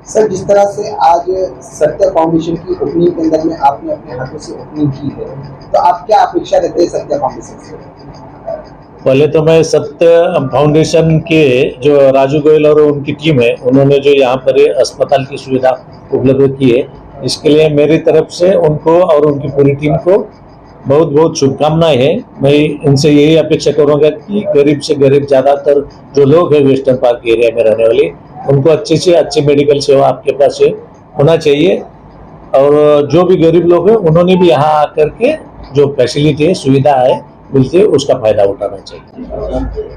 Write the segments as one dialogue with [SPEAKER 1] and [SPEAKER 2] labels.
[SPEAKER 1] Sir, जिस तरह से आज सत्य फाउंडेशन की ओपनिंग के अंदर में आपने अपने हाथों से ओपनिंग की है, तो आप क्या अपेक्षा रखते हैं सत्य फाउंडेशन से?
[SPEAKER 2] पहले तो मैं सत्य फाउंडेशन के जो राजू गोयल और उनकी टीम है, उन्होंने जो यहाँ पर अस्पताल की सुविधा उपलब्ध की है, इसके लिए मेरी तरफ से उनको और उनकी पूरी टीम को बहुत बहुत शुभकामनाएं हैं। मैं इनसे यही अपेक्षा करूंगा कि गरीब से गरीब ज़्यादातर जो लोग हैं वेस्टर्न पार्क एरिया में रहने वाले, उनको अच्छी से अच्छी मेडिकल सेवा आपके पास से होना चाहिए। और जो भी गरीब लोग हैं उन्होंने भी यहाँ आकर के जो फैसिलिटी है, सुविधा है मिलती है, उसका फायदा उठाना चाहिए।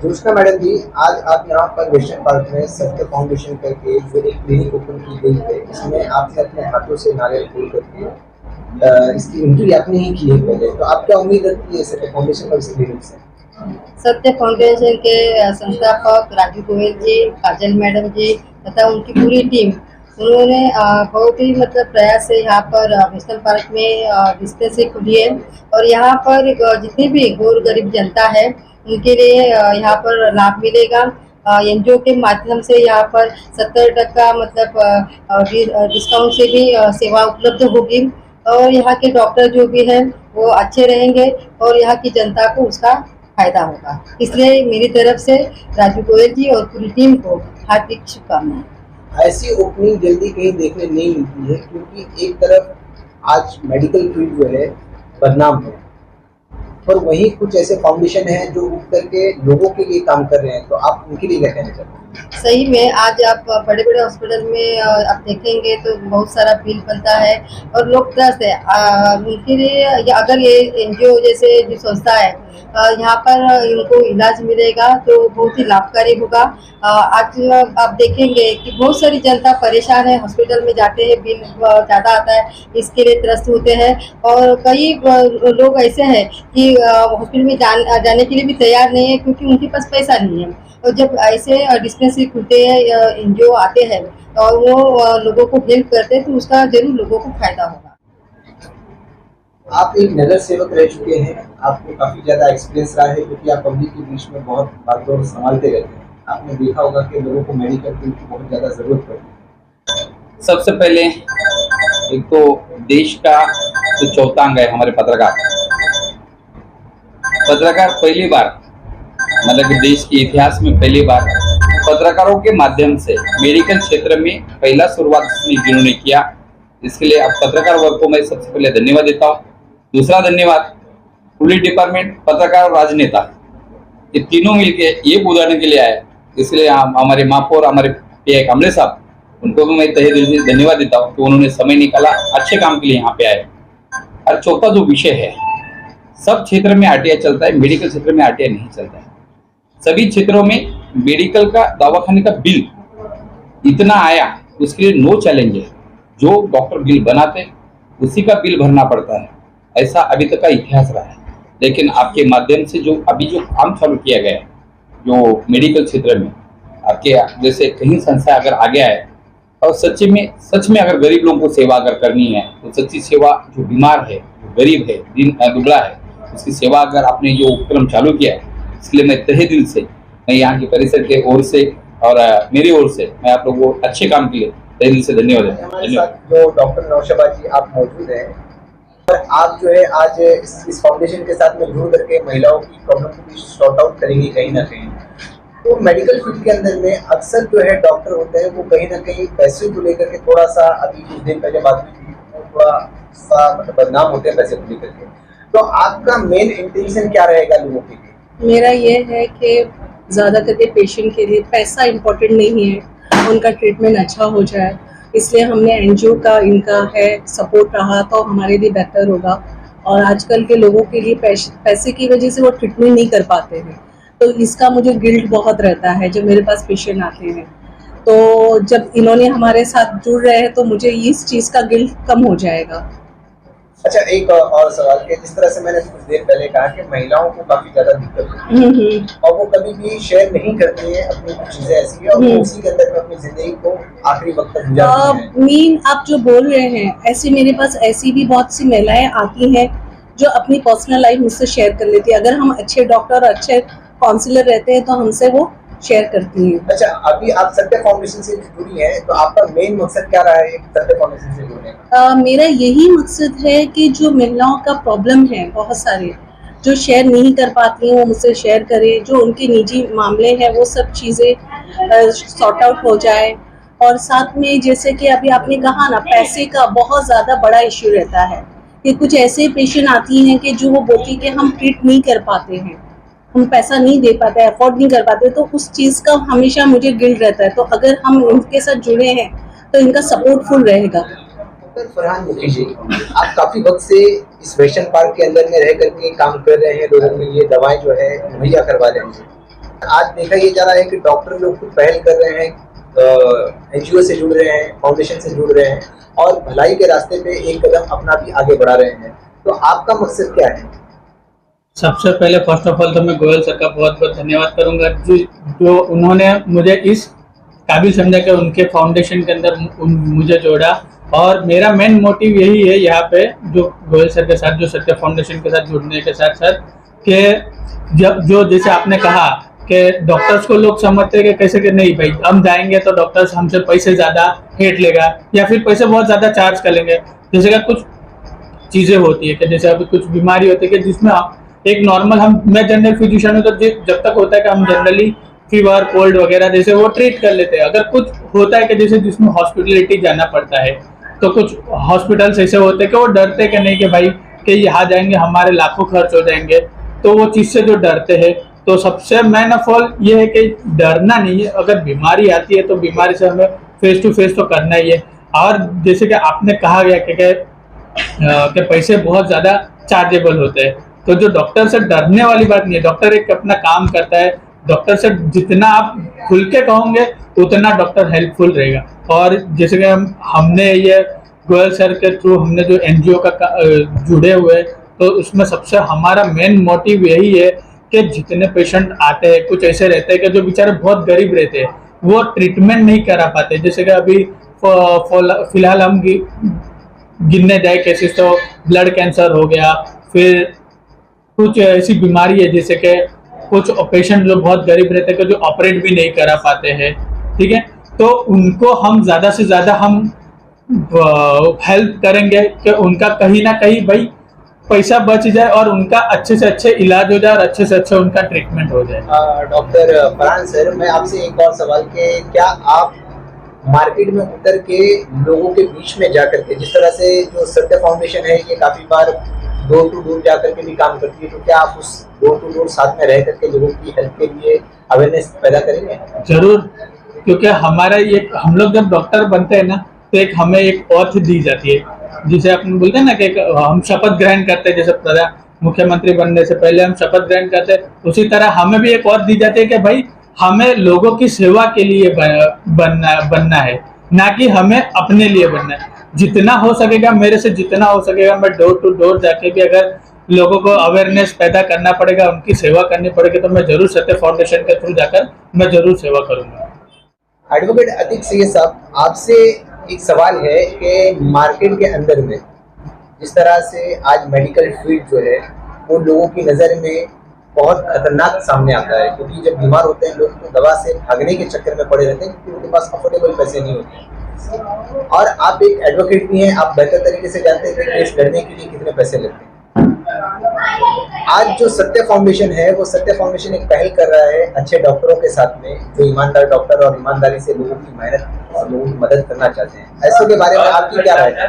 [SPEAKER 1] जोश्ना मैडम जी, आज आप यहाँ पर वेस्टर्न पार्क में सत्य फाउंडेशन करके जो एक क्लिनिक ओपन की गई है, इसमें आपने अपने हाथों से नारियल फूल करके इसकी एंट्री आपने ही की है पहले, तो आप क्या उम्मीद रखती है सत्य फाउंडेशन और इस क्लिनिक से?
[SPEAKER 3] सत्य फाउंडेशन के संस्थापक राजू गोयल जी, काजल मैडम जी तथा उनकी पूरी टीम, उन्होंने बहुत ही प्रयास से यहाँ पर वेस्टर्न पार्क में डिस्पेंसरी खुली है और यहाँ पर जितनी भी गौर गरीब जनता है उनके लिए यहाँ पर लाभ मिलेगा। एनजीओ के माध्यम से यहाँ पर 70% डिस्काउंट से भी सेवा उपलब्ध होगी और यहाँ के डॉक्टर जो भी हैं वो अच्छे रहेंगे और यहाँ की जनता को उसका फायदा होगा। इसलिए मेरी तरफ से राजू गोयल जी और पूरी टीम को हार्दिक शुभकामनाएं।
[SPEAKER 1] ऐसी ओपनिंग जल्दी कहीं देखने नहीं मिलती है, क्योंकि एक तरफ आज मेडिकल फील्ड जो है बदनाम है और वहीं कुछ ऐसे फाउंडेशन हैं जो उठ करके लोगों के लिए काम कर रहे हैं, तो आप उनके लिए क्या कहना चाहते हैं?
[SPEAKER 3] सही में आज आप बड़े बड़े हॉस्पिटल में आप देखेंगे तो बहुत सारा बिल बनता है और लोग त्रस्त है उनके लिए। अगर ये एनजीओ जैसे जो संस्था है यहाँ पर इनको इलाज मिलेगा तो बहुत ही लाभकारी होगा। आज आप देखेंगे कि बहुत सारी जनता परेशान है, हॉस्पिटल में जाते हैं बिल ज़्यादा आता है, इसके लिए त्रस्त होते हैं और कई लोग ऐसे हैं कि हॉस्पिटल में जाने के लिए भी तैयार नहीं है क्योंकि उनके पास पैसा नहीं है। और जब ऐसे डिस्पेंसरी खुलते हैं एनजीओ आते हैं और वो लोगों को हेल्प करते हैं तो उसका जरूर लोगों को फायदा होगा।
[SPEAKER 1] आप एक नगर सेवक रह चुके हैं, आपको काफी ज्यादा एक्सपीरियंस रहा है क्योंकि आप पब्लिक के बीच में बहुत भागदौड़ संभालते रहते हैं। आपने देखा होगा कि लोगों को मेडिकल फील्ड की बहुत ज्यादा जरूरत पड़ती है।
[SPEAKER 4] सबसे पहले एक तो देश का जो चौथा अंग है हमारे पत्रकार पहली बार मतलब कि देश के इतिहास में पहली बार पत्रकारों के माध्यम से मेडिकल क्षेत्र में पहला शुरुआत जिन्होंने किया, इसके लिए अब पत्रकार वर्ग को मैं सबसे पहले धन्यवाद देता हूँ। दूसरा धन्यवाद पुलिस डिपार्टमेंट, पत्रकार और राजनेता, ये तीनों मिलके एक उदाहरण के लिए आए, इसलिए हमारे महापौर हमारे PI कामले साहब, उनको भी मैं तहे दिल से धन्यवाद देता हूँ कि उन्होंने समय निकाला, अच्छे काम के लिए यहाँ पे आए। और चौथा जो विषय है, सब क्षेत्र में RTI चलता है, मेडिकल क्षेत्र में RTI नहीं चलता है। सभी क्षेत्रों में मेडिकल का दवाखाने का बिल इतना आया, उसके लिए नो चैलेंज है, जो डॉक्टर बिल बनाते उसी का बिल भरना पड़ता है, ऐसा अभी तक का इतिहास रहा है। लेकिन आपके माध्यम से जो अभी जो काम चालू किया गया है, जो मेडिकल क्षेत्र में आपके जैसे कहीं संस्था अगर आगे आए और सच में अगर गरीब लोगों को सेवा अगर करनी है तो सच्ची सेवा, जो बीमार है, जो गरीब है, दुबला है, उसकी सेवा अगर आपने जो उपक्रम चालू किया है, इसलिए मैं तहे दिल से, मैं यहाँ के परिसर के ओर से और मेरी ओर से मैं आप लोगों को अच्छे काम के लिए तहे दिल से धन्यवाद देता हूँ।
[SPEAKER 1] हमारे साथ जो डॉक्टर नौशबा जी आप मौजूद हैं और आप जो है आज इस फाउंडेशन के साथ में जुड़ करके महिलाओं की प्रॉब्लम को भी सॉर्ट आउट करेंगे कहीं ना कहीं। तो मेडिकल फील्ड के अंदर में अक्सर जो है डॉक्टर होते हैं वो कहीं ना कहीं पैसे को लेकर के थोड़ा सा, अभी कुछ दिन पहले बात हुई, थोड़ा सा बदनाम होते हैं पैसे को लेकर के। तो आपका मेन इंटेंशन क्या रहेगा लोगों के लिए?
[SPEAKER 5] मेरा ये है कि ज़्यादा करके पेशेंट के लिए पैसा इम्पोर्टेंट नहीं है, उनका ट्रीटमेंट अच्छा हो जाए, इसलिए हमने एनजीओ का इनका है सपोर्ट रहा तो हमारे लिए बेहतर होगा। और आजकल के लोगों के लिए पैसे की वजह से वो ट्रीटमेंट नहीं कर पाते हैं, तो इसका मुझे गिल्ट बहुत रहता है जब मेरे पास पेशेंट आते हैं। तो जब इन्होंने हमारे साथ जुड़ रहे हैं तो मुझे इस चीज़ का गिल्ट कम हो जाएगा।
[SPEAKER 1] अच्छा, एक और सवाल कि जिस तरह से मैंने कुछ देर पहले कहा कि महिलाओं को काफी ज्यादा दिक्कत होती है और वो कभी भी शेयर नहीं करती है अपनी कुछ चीजें ऐसी है और वो उसी के अंदर में अपनी जिंदगी को आखिरी वक्त तक गुजारती है।
[SPEAKER 5] मीन आप जो बोल रहे हैं, ऐसे मेरे पास ऐसी भी बहुत सी महिलाएं आती हैं जो अपनी पर्सनल लाइफ मुझसे शेयर कर लेती है। अगर हम अच्छे डॉक्टर और अच्छे काउंसलर रहते हैं तो हमसे वो शेयर करती हूँ।
[SPEAKER 1] अच्छा, अभी आप सत्य फाउंडेशन से जुड़ी हैं, तो आपका मेन मकसद क्या रहा है सत्य फाउंडेशन से जुड़ने का?
[SPEAKER 5] मेरा यही मकसद है कि जो महिलाओं का प्रॉब्लम है, बहुत सारे जो शेयर नहीं कर पाती हैं वो मुझसे शेयर करें, जो उनके निजी मामले हैं वो सब चीज़ें सॉर्ट आउट हो जाए। और साथ में जैसे कि अभी आपने कहा ना, पैसे का बहुत ज़्यादा बड़ा इश्यू रहता है कि कुछ ऐसे पेशेंट आती हैं कि जो वो बोलती है कि हम ट्रीट नहीं कर पाते हैं, हम पैसा नहीं दे पाते, अफोर्ड नहीं कर पाते, तो उस चीज़ का हमेशा मुझे गिल्ट रहता है। तो अगर हम इनके साथ जुड़े हैं तो इनका सपोर्ट फुल रहेगा।
[SPEAKER 1] डॉक्टर फरहान मुखी जी, आप काफी वक्त से इस वेशन पार्क के अंदर में रह करके काम कर रहे हैं, लोगों के लिए दवाएं जो है मुहैया करवा रहे हैं। आज देखा ये जा रहा है कि डॉक्टर लोग खुद पहल कर रहे हैं, एनजीओ से जुड़ रहे हैं, फाउंडेशन से जुड़ रहे हैं और भलाई के रास्ते पे एक कदम अपना भी आगे बढ़ा रहे हैं। तो आपका मकसद क्या है?
[SPEAKER 6] सबसे पहले फर्स्ट ऑफ ऑल तो मैं गोयल सर का बहुत बहुत धन्यवाद करूंगा जो उन्होंने मुझे इस काबिल समझा कि उनके फाउंडेशन के अंदर मुझे जोड़ा। और मेरा मेन मोटिव यही है यहाँ पे जो गोयल सर के साथ, जो सत्य फाउंडेशन के साथ जुड़ने के साथ साथ, कि जब जो जैसे आपने कहा कि डॉक्टर्स को लोग समझते हैं कि कैसे कि नहीं भाई हम जाएंगे तो डॉक्टर्स हमसे पैसे ज़्यादा हेट लेगा या फिर पैसे बहुत ज़्यादा चार्ज कर लेंगे। जैसे कि कुछ चीज़ें होती है कि जैसे अभी कुछ बीमारी होती है कि जिसमें एक नॉर्मल मैं जनरल फिजिशियन हूँ, तो जब तक होता है कि हम जनरली फीवर कोल्ड वगैरह जैसे वो ट्रीट कर लेते हैं। अगर कुछ होता है कि जैसे जिसमें हॉस्पिटलिटी जाना पड़ता है, तो कुछ हॉस्पिटल्स ऐसे होते हैं कि वो डरते कि नहीं कि भाई कि यहाँ जाएंगे हमारे लाखों खर्च हो जाएंगे, तो वो चीज़ से जो डरते हैं। तो सबसे मेन ऑफ ऑल ये है कि डरना नहीं है, अगर बीमारी आती है तो बीमारी से हमें फेस टू फेस तो करना ही है। और जैसे कि आपने कहा गया कि पैसे बहुत ज़्यादा चार्जेबल होते हैं, तो जो डॉक्टर से डरने वाली बात नहीं है। डॉक्टर एक अपना काम करता है, डॉक्टर से जितना आप खुल के कहोगे उतना डॉक्टर हेल्पफुल रहेगा। और जैसे कि हमने ये गोयल सर के थ्रू हमने जो एनजीओ का जुड़े हुए, तो उसमें सबसे हमारा मेन मोटिव यही है कि जितने पेशेंट आते हैं, कुछ ऐसे रहते हैं कि जो बेचारे बहुत गरीब रहते हैं, वो ट्रीटमेंट नहीं करा पाते। जैसे कि अभी फिलहाल हम गिनने जाए केसेस तो ब्लड कैंसर हो गया, फिर कुछ ऐसी बीमारी है जैसे कि कुछ पेशेंट लोग बहुत गरीब रहते हैं कि जो ऑपरेट भी नहीं करा पाते हैं, ठीक है। तो उनको हम ज़्यादा से ज़्यादा हम हेल्प करेंगे कि उनका कहीं ना कहीं भाई पैसा बच जाए और उनका अच्छे से अच्छे इलाज हो जाए और अच्छे से अच्छे उनका ट्रीटमेंट हो जाए।
[SPEAKER 1] डॉक्टर फरहान सर, मैं आपसे एक और सवाल के क्या आप मार्केट में उतर के लोगों के बीच में जाकर के, जिस तरह से जो सत्य फाउंडेशन है ये काफी बार डोर टू डोर जाकर के भी काम करती है, तो क्या आप उस डोर टू डोर साथ में रह करके लोगों की हेल्प के लिए अवेयरनेस पैदा करेंगे?
[SPEAKER 6] जरूर, क्योंकि हमारा ये हम लोग जब डॉक्टर बनते हैं ना, तो एक हमें एक ऑथ दी जाती है, जिसे अपन बोलते हैं ना कि हम शपथ ग्रहण करते हैं। जैसे मुख्यमंत्री बनने से पहले हम शपथ ग्रहण करते हैं, उसी तरह हमें भी एक ऑथ दी जाती है कि भाई हमें लोगों की सेवा के लिए बनना है, ना कि हमें अपने लिए बनना है। जितना हो सकेगा, मेरे से जितना हो सकेगा, मैं डोर टू डोर जाके भी अगर लोगों को अवेयरनेस पैदा करना पड़ेगा, उनकी सेवा करनी पड़ेगी, तो मैं जरूर सत्य फाउंडेशन के थ्रू जाकर मैं जरूर सेवा करूंगा।
[SPEAKER 1] एडवोकेट अतीक सैयद साहब, आपसे एक सवाल है कि मार्केट के अंदर में जिस तरह से आज मेडिकल फील्ड जो है वो लोगों की नज़र में बहुत खतरनाक सामने आता है, क्योंकि जब बीमार होते हैं लोग तो दवा से भागने के चक्कर में पड़े रहते हैं क्योंकि उनके पास अफोर्डेबल पैसे नहीं होते। और आप एक एडवोकेट भी हैं, आप बेहतर तरीके से जानते हैं कि केस लड़ने के लिए कितने पैसे लगते हैं। आज जो सत्य फाउंडेशन है वो सत्य फाउंडेशन एक पहल कर रहा है अच्छे डॉक्टरों के साथ में, जो ईमानदार डॉक्टर और ईमानदारी से लोगों की मेहनत और लोगों की मदद करना चाहते हैं। ऐसे के बारे में आपकी क्या राय है?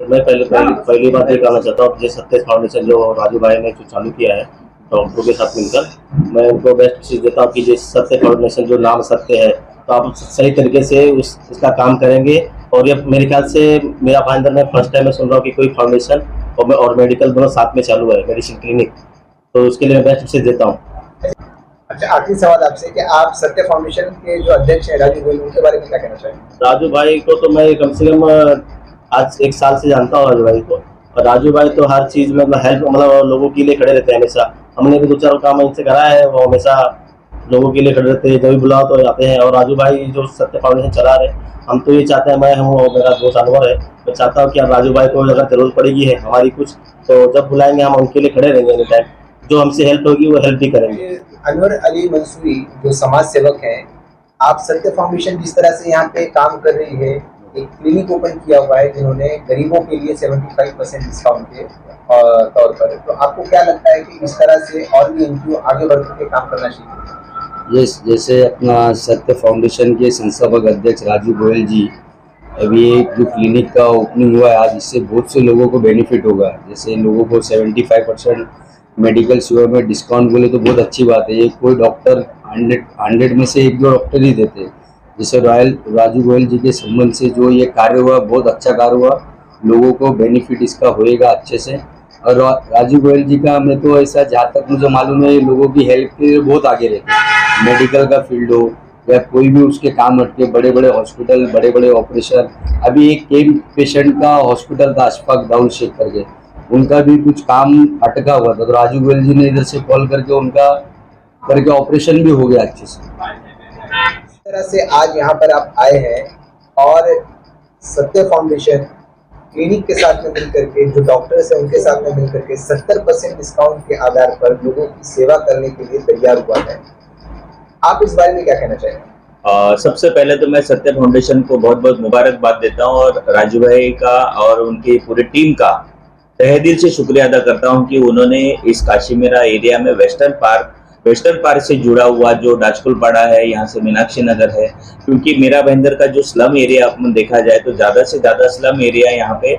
[SPEAKER 7] मैं पहली बात ये कहना चाहता हूँ, जैसे सत्य फाउंडेशन जो राजू भाई ने जो चालू किया है डॉक्टरों के साथ मिलकर, मैं उनको बेस्ट चीज़ देता हूँ कि जैसे सत्य फाउंडेशन जो नाम सत्य है, तो आप सही तरीके से इसका काम करेंगे। और ये मेरे ख्याल से मेरा भाईंदर में फर्स्ट टाइम मैं सुन रहा हूँ कि कोई फाउंडेशन और मेडिकल दोनों साथ में चालू है, मेडिसिन क्लिनिक, तो उसके लिए मैं बेस्ट चीज़ देता हूँ।
[SPEAKER 1] अच्छा, आखिरी सवाल आपसे कि आप सत्य फाउंडेशन के जो अध्यक्ष हैं राजू भाई, उनके बारे में क्या कहना चाहेंगे?
[SPEAKER 7] राजू भाई को तो मैं कम से कम आज 1 साल से जानता हूँ राजू भाई को, और राजू भाई तो हर चीज़ में हेल्प लोगों के लिए खड़े रहते हैं हमेशा। हमने भी 2-4 काम इनसे कराया है, वो हमेशा लोगों के लिए खड़े रहते हैं, जब भी बुलाओ तो आते हैं। और राजू भाई जो सत्य फाउंडेशन चला रहे, हम तो ये चाहते हैं, मैं हूँ और मेरा दोस्त अनवर है, मैं चाहता हूँ कि आप राजू भाई को अगर जरूरत पड़ेगी है हमारी कुछ, तो जब बुलाएंगे हम उनके लिए खड़े रहेंगे एनी टाइम, जो हमसे हेल्प होगी वो हेल्प भी करेंगे।
[SPEAKER 1] अनवर अली मंसूरी जो समाज सेवक हैं, आप सत्य फाउंडेशन जिस तरह से यहाँ पे काम कर रही है, एक क्लिनिक ओपन किया हुआ है जिन्होंने गरीबों के लिए 75% डिस्काउंट के तौर पर, तो आपको क्या लगता है कि इस तरह से और भी एनजीओ आगे बढ़ के काम करना चाहिए?
[SPEAKER 8] जैसे अपना सत्य फाउंडेशन के संस्थापक अध्यक्ष राजू गोयल जी, अभी एक जो क्लिनिक का ओपनिंग हुआ है आज, इससे बहुत से लोगों को बेनिफिट होगा। जैसे लोगों को 75% मेडिकल सेवा में डिस्काउंट बोले तो बहुत अच्छी बात है। ये कोई डॉक्टर 100 में से 1-2 डॉक्टर ही देते हैं। जैसे राजू गोयल जी के संबंध से जो ये कार्य हुआ, बहुत अच्छा कार्य हुआ, लोगों को बेनिफिट इसका होएगा अच्छे से। और राजू गोयल जी का मैं तो ऐसा, जहाँ तक मुझे मालूम है, लोगों की हेल्प के लिए बहुत आगे रहते हैं। मेडिकल का फील्ड हो या कोई भी उसके काम अटके, बड़े बड़े हॉस्पिटल, बड़े बड़े ऑपरेशन। अभी एक केम पेशेंट का हॉस्पिटल था अशफाक दाऊद शेख करके, उनका भी कुछ काम अटका हुआ था, तो राजू गोयल जी ने इधर से कॉल करके उनका करके ऑपरेशन भी हो गया अच्छे से।
[SPEAKER 1] इस तरह से आज यहाँ पर आप आए हैं और सत्य फाउंडेशन क्लिनिक के साथ में मिलकर के, जो डॉक्टर्स हैं उनके साथ में मिलकर के 70% डिस्काउंट के आधार पर लोगों की सेवा करने के लिए तैयार हुआ है। आप इस बारे में क्या कहना चाहेंगे?
[SPEAKER 9] सबसे पहले तो मैं सत्य फाउंडेशन को बहुत बहुत मुबारकबाद देता हूं और राजू भाई का और उनकी पूरी टीम का तहे दिल से शुक्रिया अदा करता हूं कि उन्होंने इस काशीमेरा एरिया में वेस्टर्न पार्क से जुड़ा हुआ जो डाचकुलपाड़ा है, यहाँ से मीनाक्षी नगर है, क्योंकि मेरा भाईंदर का जो स्लम एरिया अपन देखा जाए तो ज़्यादा से ज़्यादा स्लम एरिया यहाँ पे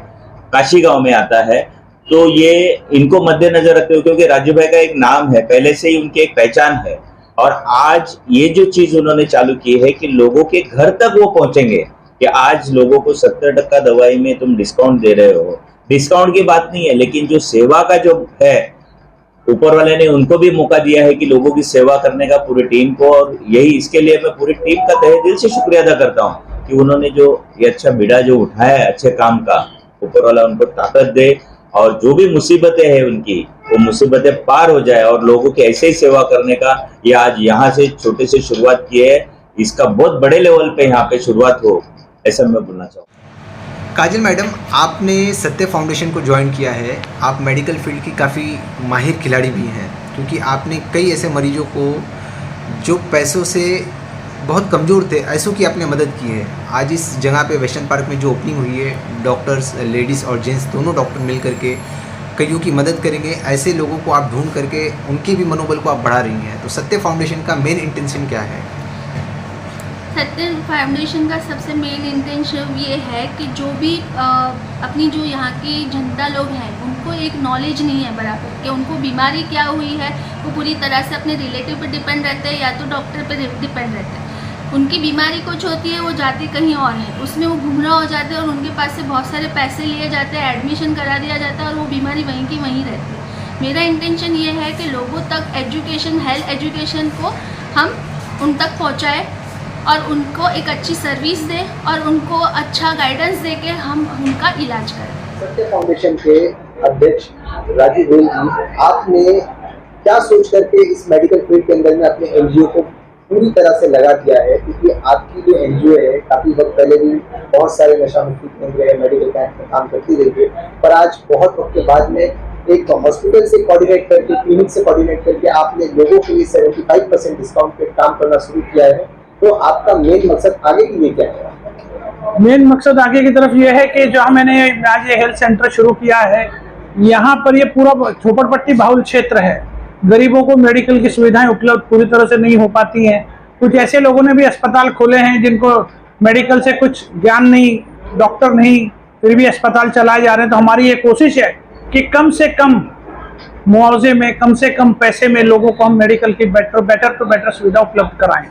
[SPEAKER 9] काशी गांव में आता है। तो ये इनको मद्देनजर रखते हुए, क्योंकि राजू भाई का एक नाम है, पहले से ही उनकी एक पहचान है, और आज ये जो चीज उन्होंने चालू की है कि लोगों के घर तक वो पहुंचेंगे कि आज लोगों को 70% दवाई में तुम डिस्काउंट दे रहे हो। डिस्काउंट की बात नहीं है, लेकिन जो सेवा का जो है, ऊपर वाले ने उनको भी मौका दिया है कि लोगों की सेवा करने का पूरी टीम को, और यही इसके लिए मैं पूरी टीम का तहे दिल से शुक्रिया अदा करता हूँ कि उन्होंने जो ये अच्छा बीड़ा जो उठाया है अच्छे काम का, ऊपर वाला उनको ताकत दे और जो भी मुसीबतें हैं उनकी, वो मुसीबतें पार हो जाए और लोगों की ऐसे ही सेवा करने का ये आज यहाँ से छोटे से शुरुआत की है, इसका बहुत बड़े लेवल पे यहाँ पे शुरुआत हो, ऐसा मैं बोलना चाहूँगा।
[SPEAKER 1] काजल मैडम, आपने सत्य फाउंडेशन को ज्वाइन किया है, आप मेडिकल फील्ड की काफ़ी माहिर खिलाड़ी भी हैं, क्योंकि आपने कई ऐसे मरीजों को जो पैसों से बहुत कमज़ोर थे, ऐसों की आपने मदद की है। आज इस जगह पे वेस्टर्न पार्क में जो ओपनिंग हुई है, डॉक्टर्स, लेडीज़ और जेंट्स दोनों डॉक्टर मिल करके कईयों की मदद करेंगे, ऐसे लोगों को आप ढूंढ करके उनके भी मनोबल को आप बढ़ा रही हैं। तो सत्य फाउंडेशन का मेन इंटेंशन क्या है?
[SPEAKER 10] सत्य फाउंडेशन का सबसे मेन इंटेंशन ये है कि जो भी अपनी जो यहाँ की जनता लोग हैं उनको एक नॉलेज नहीं है बराबर कि उनको बीमारी क्या हुई है, वो पूरी तरह से अपने रिलेटिव पे डिपेंड रहते हैं या तो डॉक्टर पे डिपेंड रहते हैं। उनकी बीमारी कुछ होती है, वो जाते कहीं और है, उसमें वो गुमराह हो जाते हैं और उनके पास से बहुत सारे पैसे लिए जाते हैं, एडमिशन करा दिया जाता है और वो बीमारी वहीं की वहीं रहती है। मेरा इंटेंशन ये है कि लोगों तक एजुकेशन, हेल्थ एजुकेशन को हम उन तक पहुँचाएँ और उनको एक अच्छी सर्विस दें और उनको अच्छा गाइडेंस दे के हम उनका इलाज करें।
[SPEAKER 1] सत्य फाउंडेशन के अध्यक्ष राजू गोयल जी, आपने क्या सोच करके इस मेडिकल फील्ड के अंदर में अपने एनजीओ को पूरी तरह से लगा दिया है? क्योंकि आपकी जो एनजीओ है काफ़ी वक्त पहले भी बहुत सारे नशा मुक्ति केंद्र, मेडिकल कैंप में काम करती रही है, पर आज बहुत वक्त के बाद में एक हॉस्पिटल से कोऑर्डिनेट करके, क्लिनिक से कोऑर्डिनेट करके आपने लोगों के लिए 75% डिस्काउंट पे काम करना शुरू किया है। तो आपका मेन मकसद आगे के लिए क्या है?
[SPEAKER 11] मेन मकसद आगे की तरफ ये है कि जो मैंने आज ये हेल्थ सेंटर शुरू किया है, यहाँ पर ये पूरा झोपड़पट्टी बाहुल क्षेत्र है, गरीबों को मेडिकल की सुविधाएं उपलब्ध पूरी तरह से नहीं हो पाती हैं। कुछ ऐसे लोगों ने भी अस्पताल खोले हैं जिनको मेडिकल से कुछ ज्ञान नहीं, डॉक्टर नहीं, फिर भी अस्पताल चलाए जा रहे हैं। तो हमारी ये कोशिश है कि कम से कम मुआवजे में, कम से कम पैसे में लोगों को हम मेडिकल की बेटर टू बेटर सुविधा उपलब्ध कराएं।